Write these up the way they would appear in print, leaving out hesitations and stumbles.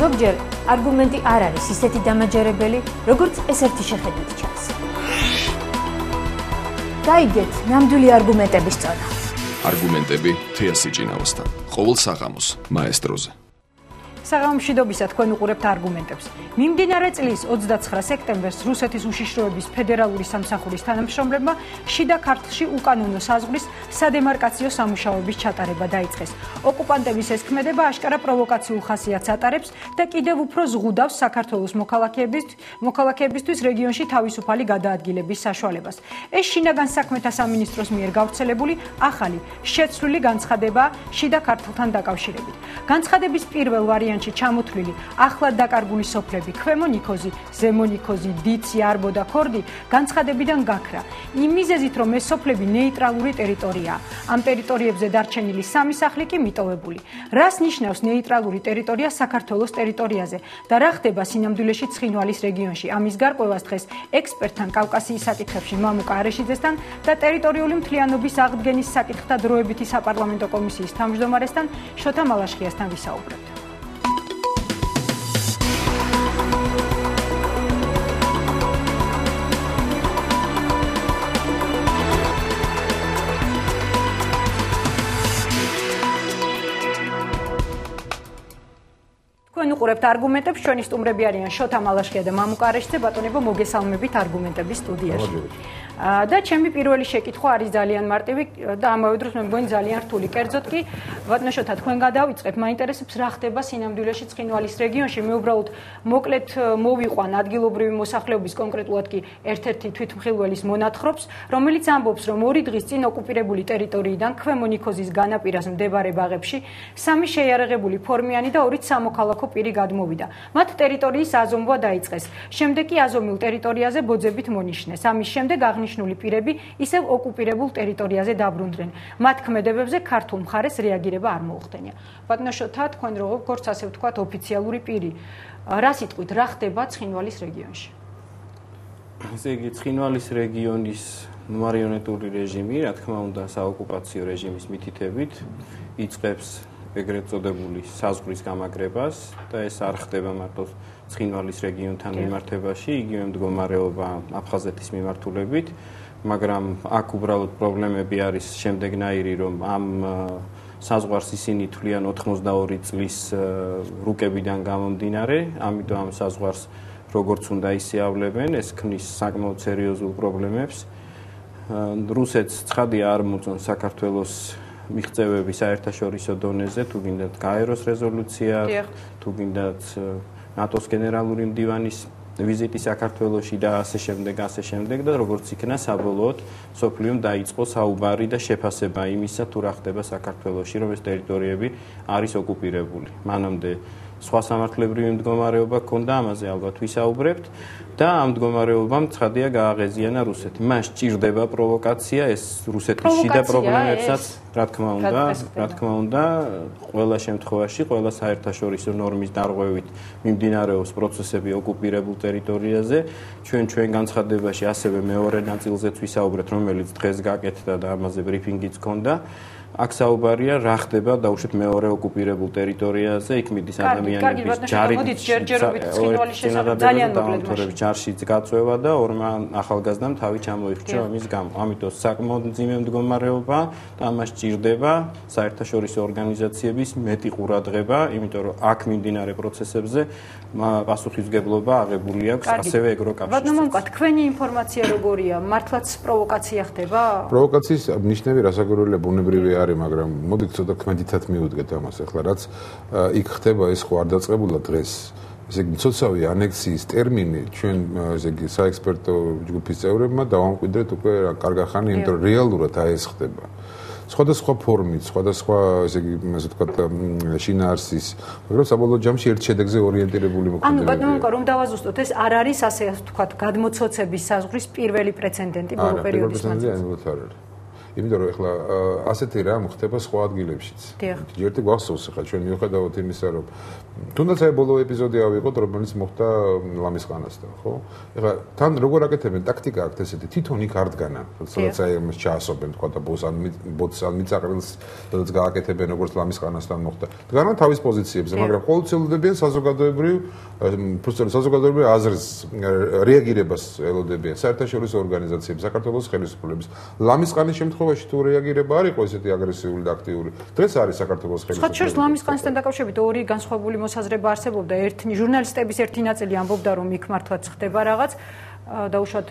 ზოგჯერ არგუმენტი არ არის ისეთი დამაჯერებელი, როგორც ეს ერთი შეხედვით ჩანს. გაიგეთ ნამდვილი არგუმენტების წონა. არგუმენტები თეასი ჭინაოსთან. ყოველ საღამოს მაესტროზე. საღამომშვიდობისა თქვენ უყურებთ არგუმენტებს. მიმდინარე წლის 29 სექტემბერს რუსეთის უშიშროების ფედერალური სამსახურის თანამშრომლებმა შიდა ქართლში უკანონო საზღვრის სადემარკაციო სამუშაოების ჩატარება დაიწყეს. ოკუპანტების ეს ქმედება აშკარა პროვოკაციულ ხასიათს ატარებს და კიდევ უფრო ზღუდავს საქართველოს მოქალაქეებისთვის რეგიონში თავისუფალი გადაადგილების საშუალებას. ეს შინაგან საქმეთა სამინისტროს მიერ გავრცელებული ახალი შეცვლილი განცხადებაა შიდა ქართლთან დაკავშირებით. განცხადების პირველ ვარიანტში ჩამოთვლილი ახლად დაკარგული სოფლები ქვემო ნიქოზი, ზემო ნიქოზი, დიცი, არბო და ქორდი განცხადებიდან გაქრა. იმ მიზეზით, რომ ეს სოფლები ნეიტრალური ტერიტორიაა. ამ ტერიტორიებზე დარჩენილი 3 სახლი კი მიტოვებული. რას ნიშნავს ნეიტრალური ტერიტორია საქართველოს ტერიტორიაზე და რა ხდება სინამდვილეში ცხინვალის რეგიონში? ამის გარკვევას დღეს ექსპერტთან კავკასიის საკითხებში მამუკა არეშიძესთან და ტერიტორიული მთლიანობის აღდგენის საკითხთა დროებითი საპარლამენტო კომისიის თავმჯდომარესთან შოთა მალაშხიასთან ვისაუბრებთ. უყურებთ არგუმენტებს, ჩვენი სტუმრები არიან შოთა მალაშხია და მამუკა არეშიძე. ბატონებო, მოგესალმებით არგუმენტების სტუდიაში. და ჩემი პირველი შეკითხვა არის ძალიან მარტივი და ამავე დროს მე მგონი ძალიან რთული. კერძოდ კი, ბატონო შოთა, თქვენ გადავიწყეთ, მაინტერესებს რა ხდება სინამდვილეში ცხინვალის რეგიონში. მე უბრალოდ მოკლედ მოვიყვან ადგილობრივი მოსახლეობის, კონკრეტულად კი ერთ-ერთი თვითმხილველის მონათხრობს, რომელიც ამბობს, რომ 2 დღის წინ ოკუპირებული ტერიტორიიდან ქვემო ნიქოზის განაპირას მდებარე ბაღებში 3 შეიარაღებული ფორმიანი და 2 სამოქალაქო პირი გადმოვიდა. მათ ტერიტორიის აზომვა დაიწყეს. შემდეგ კი აზომილ ტერიტორიაზე ბოძებით მონიშნეს. ამის შემდეგ აღნიშნული პირები ისევ ოკუპირებულ ტერიტორიაზე დაბრუნდნენ. მათ ქმედებებზე ქართულ მხარეს რეაგირება არ მოუხდენია. ბატონო შოთა, თქვენ როგორც ასე ვთქვათ ოფიციალური პირი, რა სიტყვით რა ხდება ცხინვალის რეგიონში? ესე იგი, ცხინვალის რეგიონის მარიონეტული რეჟიმი, რა თქმა უნდა, საოკუპაციო რეჟიმის მითითებით იწყებს ეგრეთ წოდებული საზღვრის გამაგრებას და ეს არ ხდება მარტო ცხინვალის რეგიონთან მიმართებაში, იგივე მდგომარეობა აფხაზეთის მიმართულებით, მაგრამ აქ უბრალოდ პრობლემები არის შემდეგნაირი, რომ ამ საზღვარს ისინი თვლიან 82 წლის რუკებიდან გამომდინარე, ამიტომ ამ საზღვარს როგორც უნდა ისიავლებენ, ეს ქმნის საკმაოდ სერიოზულ პრობლემებს. რუსეთს ცხადია არ მოწონს საქართველოს მიღწევები საერთაშორისო დონეზე, თუ გინდათ გაეროს რეზოლუცია, თუ გინდათ ნატოს გენერალური მდივანის ვიზიტი საქართველოში და ასე შემდეგ და როგორც იქნა საბოლოოდ სოფლიომ დაიწყო საუბარი და შეფასება იმისა, თუ რა ხდება საქართველოში, რომ ეს ტერიტორიები არის ოკუპირებული. მანამდე სხვა სამართლებრივი მდგომარეობა ჰქონდა, ამაზე ალბათ ვისაუბრებთ და ამ მდგომარეობამ ცხადია გააღეზიანა რუსეთი. მას სჭირდება პროვოკაცია, ეს რუსეთის შიდა პრობლემებსაც, რა თქმა უნდა, ყველა შემთხვევაში, ყველა საერთაშორისო ნორმის დარღვევით მიმდინარეობს პროცესები ოკუპირებულ ტერიტორიაზე. ჩვენ განცხადებაში ასევე მეორე ნაწილზეც ვისაუბრეთ, რომელიც დღეს გაკეთდა და ამაზე ბრიფინგიც ჰქონდა. აქ საუბარია რა ხდება დაუშვით მეორე ოკუპირებულ ტერიტორიაზე, იქ მიდის ადამიანების ჯარშიც გაწვევა და 2 ახალგაზრდამ თავი ჩამოიხრჩა ამის გამო. ამიტომ საკმაოდ მძიმე მდგომარეობა და ამას სჭირდება საერთაშორისო ორგანიზაციების მეტი ყურადღება, იმიტომ რომ აქ მიმდინარე პროცესებზე პასუხისმგებლობა აღებული აქვს ასევე ევროკავშირის. ბატონო მამუკა, თქვენი ინფორმაცია როგორია? მართლაც პროვოკაცია ხდება? პროვოკაციის ნიშნები რასაკვირველია ბუნებრივი არის, მაგრამ მოდით ცოტა ქმედითად მივუდგეთ ამას ახლა, რაც იქ ხდება, ეს ხო არ დაწყებულა დღეს. ესე იგი, მცოცავი ანექსიის ტერმინი ჩვენ ესე იგი საექსპერტო ჯგუფის წევრებმა დავამკვიდრეთ უკვე კარგა ხანი, იმიტომ რომ რეალურად ეს ხდება. სხვადასხვა ფორმით, სხვადასხვა ესე იგი, ასე ვთქვათ, შინაარსის, მაგრამ საბოლოო ჯამში ერთ შედეგზე ორიენტირებული მოქმედებაა. ანუ ბატონო მამუკა, რომ დავაზუსტოთ, ეს არ არის ასე ვთქვათ, გადმოცოცების საზღვრის პირველი პრეცედენტი ბოლო პერიოდის მანძილზე. იმიტომ რომ ეხლა ასეთი რამ ხდება სხვა ადგილებშიც. ჯერტი გვახსოვს ხა ჩვენ მიუხედავად იმისა რომ თუნდაც აი ბოლო ეპიზოდი ავიღოთ რომელიც მოხდა ლამისყანასთან, ხო? ეხლა თან როგორ აკეთებენ ტაქტიკა აქვს ესეთი თვითონ იქ არ დგანა, სადაც აი ამას ჩაასობენ თქვა და ბოთს ან მიწაყრილს სადაც გააკეთებენ როგორც ლამისყანასთან მოხდა. დგანა თავის პოზიციებზე, მაგრამ ყოველწლიურად საზოგადოებრივ საზოგადოებრივ აზრის რეაგირებას ელოდებიან საერთაშორისო ორგანიზაციები, საქართველოს ხელისუფლების. ლამისყანის შემთხვევაში თუ რეაგირება არ იყო ესეთი აგრესიული და აქტიური, დღეს არის საქართველოს ხელისუფლება. ხოჩერს ლამისყანისთან დაკავშირებით ორი განსხვავებული მოსაზრება არსებობდა. ერთი ჟურნალისტების ერთი ნაწილი ამბობდა, რომ იქ მართლაც ხდება რაღაც დაუშვათ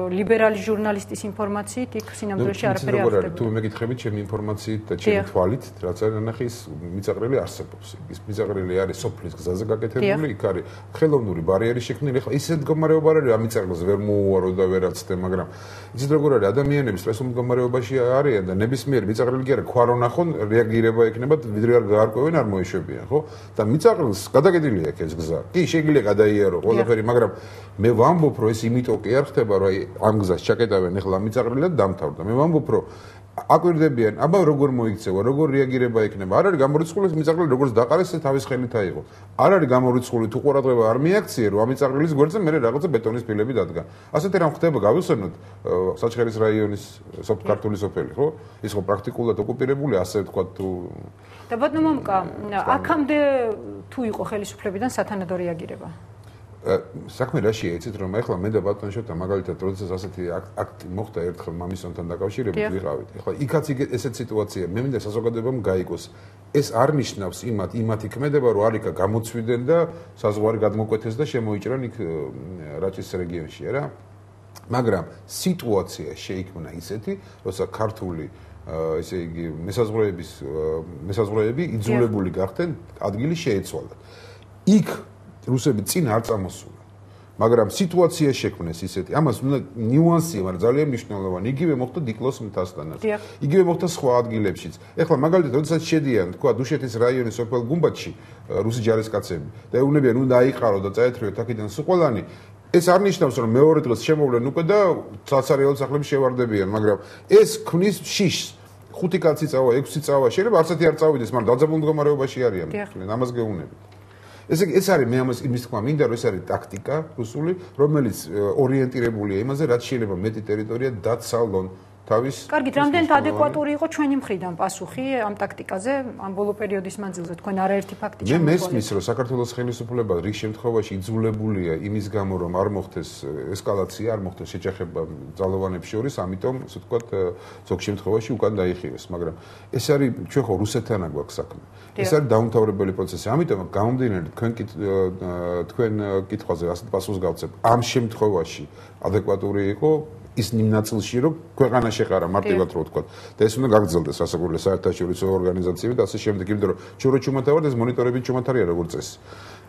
ლიბერალი ჟურნალისტის ინფორმაციით იქ სინამდვილეში არაფერი არ ხდება. თუ მეკითხებით ჩემი ინფორმაციით და ჩემი თვალით, რაც არის ნახე ის მიწაყრილი არსებობს. ის მიწაყრილი არის სოფლის გზაზე გაკეთებული, იქ არის ხელოვნური ბარიერი შექმნილი. ეხლა ისეთ მდგომარეობა არის, ამ მიწაყრილს ვერ მოუარო და ვერ აცდე, მაგრამ იცით როგორ არის ადამიანები სტრესულ მდგომარეობაში არიან და ნებისმიერ მიწაყრილი კი არა, ქვა რო ნახონ, რეაგირება ექნება, ვიდრე არ გაარკვევენ, არ მოეშვებიან, ხო? და მიწაყრილს გადაგედილი აქვს ეს გზა. კი, შეიძლება გადაიარო ყველაფერი, მაგრამ მე ვამბობ, რომ ეს იმიტომ კი არ ხდება, რომ აი ამ გზას ჩაკეტავენ ეხლა მიწაყრილად დამთავრდა. მე ვამბობ, რომ აკვირდებიან, აბა როგორ მოიქცევა, როგორ რეაგირება ექნება. არ არის გამორიცხული ეს მიწაყრილი, როგორც დაყარეს, თავის ხელით აიღო. არ არის გამორიცხული თუ ყურადღება არ მიაქციე, რომ ამ მიწაყრილის გვერდზე მე რაღაცა ბეტონის ფილები დადგა. ასეთი რამ ხდება, გავიხსენოთ საჩხერის რაიონის ქართული სოფელი, ხო? ის ხო პრაქტიკულად ოკუპირებული, ასე ვთქვათ თუ და ბატონო მომკა, აქამდე თუ იყო ხელისუფლებიდან სათანადო რეაგირება? საქმე რაშია იცით რომ ეხლა მე და ბატონ შოთა მაგალითად როდესაც ასეთი აქტი მოხდა ერთხელ მამისონთან დაკავშირებით ვიყავით. ეხლა იქაც ესეთ სიტუაცია მე მინდა საზოგადოებამ გაიგოს. ეს არ ნიშნავს იმათ იქმედება რომ არიქა გამოცვიდნენ და საზღვარი გადმოკვეთეს და შემოიჭრან იქ რაჭის რეგიონში რა. მაგრამ სიტუაცია შეიქმნა ისეთი, როცა ქართული ესე იგი მესაზღვრეები იძულებული გახდნენ ადგილი შეეცვალათ. იქ რუსები წინ არ წამოსულა. მაგრამ სიტუაცია შექმნეს ისეთი. ამას უნდა ნიუანსია, მაგრამ ძალიან მნიშვნელოვანი. იგივე მოხდა დიკლოს მთასთანაც. იგივე მოხდა სხვა ადგილებშიც. ეხლა მაგალითად, როდესაც შედიან, თქვა დუშეთის რაიონის სოფელ გუმბათში რუსი ჯარისკაცები და ეუბნებიან, უნდა აიყარო და წაეთრიოთ აქედან სუყოლანი. ეს არ ნიშნავს, რომ მეორე დღეს შემოვლენ უკვე და საცარიელო სახლებში შევარდებიან, მაგრამ ეს ქმნის შიშს. 5 კაცი წავა, 6 წავა, შეიძლება არცეთი არ წავიდეს, მაგრამ დაძაბულ მდგომარეობაში არიან. ამას გეუბნებით. ეს არის მე ამას იმის თქმა მინდა რომ ეს არის ტაქტიკა რუსული რომელიც ორიენტირებულია იმაზე რაც შეიძლება მეტი ტერიტორია დაცალონ თავის კარგით რამდენად ადეკვატური იყო ჩვენი მხრიდან პასუხი ამ ტაქტიკაზე ამ ბოლო პერიოდის მანძილზე თქვენ არაერთი ფაქტი მე მესმის რომ საქართველოს ხელისუფლება რიგ შემთხვევაში იძულებულია იმის გამო რომ არ მოხდეს ესკალაცია არ მოხდეს შეჯახება ძალოვანებს შორის ამიტომ ასე ვთქვათ ზოგ შემთხვევაში უკან დაიხიეს მაგრამ ეს არის ჩვენ ხო რუსეთთან აგვაქვს საქმე ეს არის დაუმთავრებელი პროცესი ამიტომ გამომდინარე თქვენ კითხვაზე ასეთ პასუხს გავცებ ამ შემთხვევაში ადეკვატური იყო ის იმ ნაწილში რომ ქვეყანა შეყარა მარტივად რო ვთქვა და ეს უნდა გაგრძელდეს სასაკუთრებელ საერთაშორისო ორგანიზაციები და ასე შემდეგ იმიტომ რომ ჩვენ რო ჩუმათავართ ეს მონიტორები ჩუმათ არიან როგორც წესი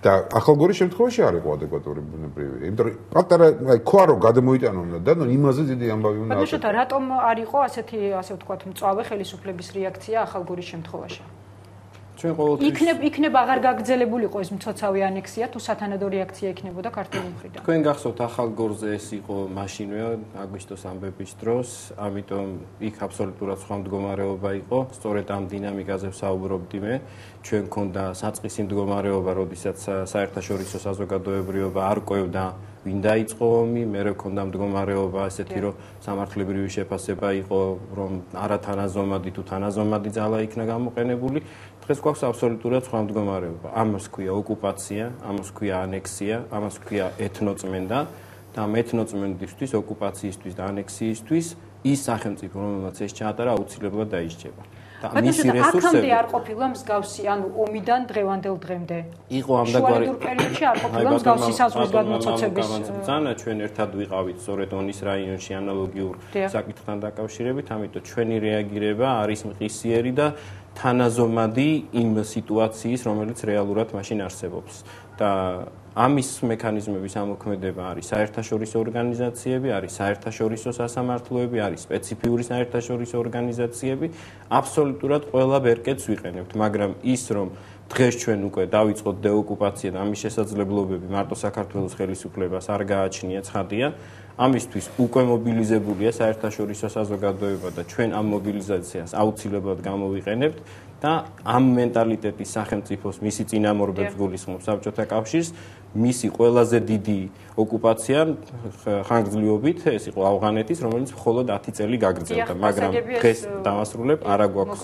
და ახალგორის შემთხვევაში არ იყო ადეკვატური ბუნებრივი იმიტომ რომ პატარა აი ქვა რო გადმოიტანონ და იმაზე დიდი ამბავი უნდა აქვს ბატონო რატომ არ იყო ასეთი ასე ვთქვათ მწვავე ხელისუფლების რეაქცია ახალგორის შემთხვევაში ჩვენ ყოველთვის იქნება აღარ გაგრძელებულიყო ეს მცოცავი ანექსია თუ სათანადო რეაქცია იქნებოდა ქართული მხრიდან. თქვენ გახსოვთ ახალგორზე ეს იყო მაშინვე აგვისტოს ამბების დროს, ამიტომ იქ აბსოლუტურად სხვა მდგომარეობა იყო. სწორედ ამ დინამიკაზე ვსაუბრობდი მე. ჩვენ გქონდა საწყისი მდგომარეობა, როდესაც საერთაშორისო საზოგადოებრიობა არ ყვევდა ვინ დაიწყო ომი, მერე გქონდა მდგომარეობა ასეთი, რომ სამართლებრივი შეფასება იყო, რომ არათანაზომადი თუ თანაზომადი ძალა იქნა გამოყენებული. დღეს გვაქვს აბსოლუტურად სხვა მდგომარეობა. ამას ქვია ოკუპაცია, ამას ქვია ანექსია, ამას ქვია ეთნოწმენდა და ამ ეთნოწმენდისთვის, ოკუპაციისთვის და ანექსიისთვის ის სახელმწიფო, რომელმაც ეს ჩაატარა, აუცილებლად დაისჯება. და მისი რესურსები აქამდე არ ყოფილა მსგავსი, ანუ ომიდან დღევანდელ დღემდე. იყო ამდაგვარი პერიოდში არ ყოფილა მსგავსი საზღვრის გადმოცემების ბრძანა, ჩვენ ერთად ვიყავით სწორედ ონის რაიონში ანალოგიურ საკითხთან დაკავშირებით, ამიტომ ჩვენი რეაგირება არის მყისიერი და თანაზომადი იმ სიტუაციის, რომელიც რეალურად მაშინ არსებობს. და ამის მექანიზმების ამოქმედება არის საერთაშორისო ორგანიზაციები, არის საერთაშორისო სასამართლოები, არის სპეციფიური საერთაშორისო ორგანიზაციები, აბსოლუტურად ყველა ბერკეტს ვიყენებთ, მაგრამ ის რომ დღეს ჩვენ უკვე დავიწყოთ დეოკუპაცია და ამის შესაძლებლობები მარტო საქართველოს ხელისუფლებას არ გააჩნია ცხადია, ამისთვის უკვე მობილიზებულია საერთაშორისო საზოგადოება და ჩვენ ამ მობილიზაციას აუცილებლად გამოვიყენებთ და ამ მენტალიტეტის სახელმწიფოს მისი წინამორბედს გულისხმობს საბჭოთა კავშირს, მისი ყველაზე დიდი ოკუპაცია ხანგრძლივობით ეს იყო ავღანეთის, რომელიც მხოლოდ 10 წელი გაგრძელდა, მაგრამ დღეს დავასრულებ, არა გვაქვს